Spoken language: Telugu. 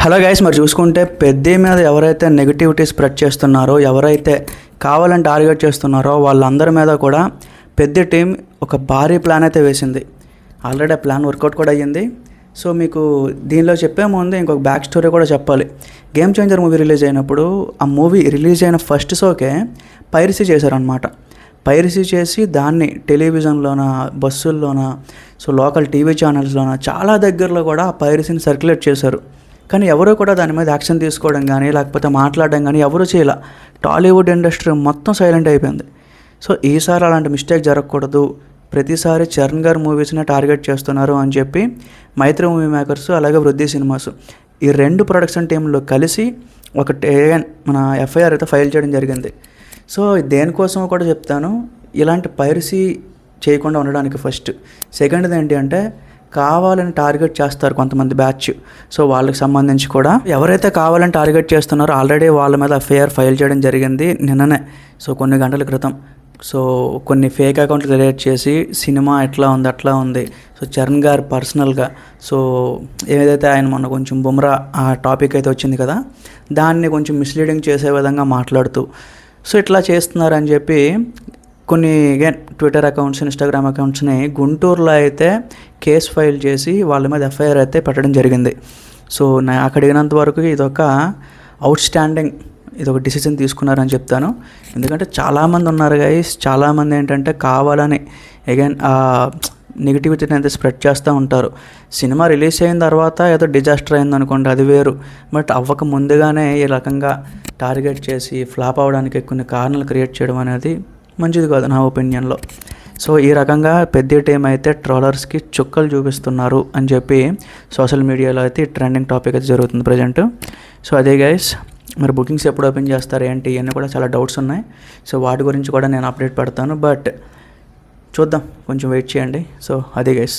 హలో గైస్, మరి చూసుకుంటే పెద్ద మీద ఎవరైతే నెగిటివిటీ స్ప్రెడ్ చేస్తున్నారో, ఎవరైతే కావాలని టార్గెట్ చేస్తున్నారో వాళ్ళందరి మీద కూడా పెద్ద టీం ఒక భారీ ప్లాన్ అయితే వేసింది. ఆల్రెడీ ఆ ప్లాన్ వర్కౌట్ కూడా అయ్యింది. సో మీకు దీనిలో చెప్పే ముందు ఇంకొక బ్యాక్ స్టోరీ కూడా చెప్పాలి. గేమ్ చేంజర్ మూవీ రిలీజ్ అయినప్పుడు ఆ మూవీ రిలీజ్ అయిన ఫస్ట్ షోకే పైరసీ చేశారనమాట. పైరసీ చేసి దాన్ని టెలివిజన్లోన, బస్సుల్లోన, సో లోకల్ టీవీ ఛానల్స్లోన చాలా దగ్గరలో కూడా ఆ పైరసీని సర్క్యులేట్ చేశారు. కానీ ఎవరూ కూడా దాని మీద యాక్షన్ తీసుకోవడం కానీ లేకపోతే మాట్లాడడం కానీ ఎవరూ చేయాల. టాలీవుడ్ ఇండస్ట్రీ మొత్తం సైలెంట్ అయిపోయింది. సో ఈసారి అలాంటి మిస్టేక్ జరగకూడదు, ప్రతిసారి చరణ్ గారు మూవీస్ని టార్గెట్ చేస్తున్నారు అని చెప్పి మైత్రి మూవీ మేకర్స్ అలాగే వృద్ధి సినిమాస్ ఈ రెండు ప్రొడక్షన్ టీంలు కలిసి ఒక మన ఎఫ్ఐఆర్ అయితే ఫైల్ చేయడం జరిగింది. సో దేనికోసం కూడా చెప్తాను, ఇలాంటి పైరసీ చేయకుండా ఉండడానికి ఫస్ట్. సెకండ్ది ఏంటి అంటే, కావాలని టార్గెట్ చేస్తారు కొంతమంది బ్యాచ్. సో వాళ్ళకి సంబంధించి కూడా ఎవరైతే కావాలని టార్గెట్ చేస్తున్నారో ఆల్రెడీ వాళ్ళ మీద ఎఫ్ఐఆర్ ఫైల్ చేయడం జరిగింది నిన్ననే, సో కొన్ని గంటల క్రితం. సో కొన్ని ఫేక్ అకౌంట్లు క్రియేట్ చేసి సినిమా ఎట్లా ఉంది అట్లా ఉంది, సో చరణ్ గారు పర్సనల్గా, సో ఏదైతే ఆయన మొన్న కొంచెం బుమ్రా ఆ టాపిక్ అయితే వచ్చింది కదా, దాన్ని కొంచెం మిస్లీడింగ్ చేసే విధంగా మాట్లాడుతూ సో ఇట్లా చేస్తున్నారని చెప్పి కొన్ని ట్విట్టర్ అకౌంట్స్, ఇన్స్టాగ్రామ్ అకౌంట్స్ని గుంటూరులో అయితే కేసు ఫైల్ చేసి వాళ్ళ మీద ఎఫ్ఐఆర్ అయితే పెట్టడం జరిగింది. సో నాకు అడిగినంత వరకు ఇదొక అవుట్ స్టాండింగ్, ఇదొక డిసిజన్ తీసుకున్నారని చెప్తాను. ఎందుకంటే చాలామంది ఉన్నారు గైస్, చాలామంది ఏంటంటే కావాలని నెగిటివిటీని అయితే స్ప్రెడ్ చేస్తూ ఉంటారు. సినిమా రిలీజ్ అయిన తర్వాత ఏదో డిజాస్టర్ అయింది అనుకోండి, అది వేరు. బట్ అవ్వక ముందుగానే ఈ రకంగా టార్గెట్ చేసి ఫ్లాప్ అవ్వడానికి కొన్ని కారణాలు క్రియేట్ చేయడం అనేది మంచిది కాదు నా ఒపీనియన్లో. సో ఈ రకంగా పెద్ద టీం అయితే ట్రోలర్స్కి చుక్కలు చూపిస్తున్నారు అని చెప్పి సోషల్ మీడియాలో అయితే ట్రెండింగ్ టాపిక్ అయితే జరుగుతుంది ప్రజెంట్. సో అదే గైస్, మరి బుకింగ్స్ ఎప్పుడు ఓపెన్ చేస్తారు ఏంటి ఇవన్నీ కూడా చాలా డౌట్స్ ఉన్నాయి. సో వాటి గురించి కూడా నేను అప్డేట్ పెడతాను, బట్ చూద్దాం, కొంచెం వెయిట్ చేయండి. సో అదే గైస్.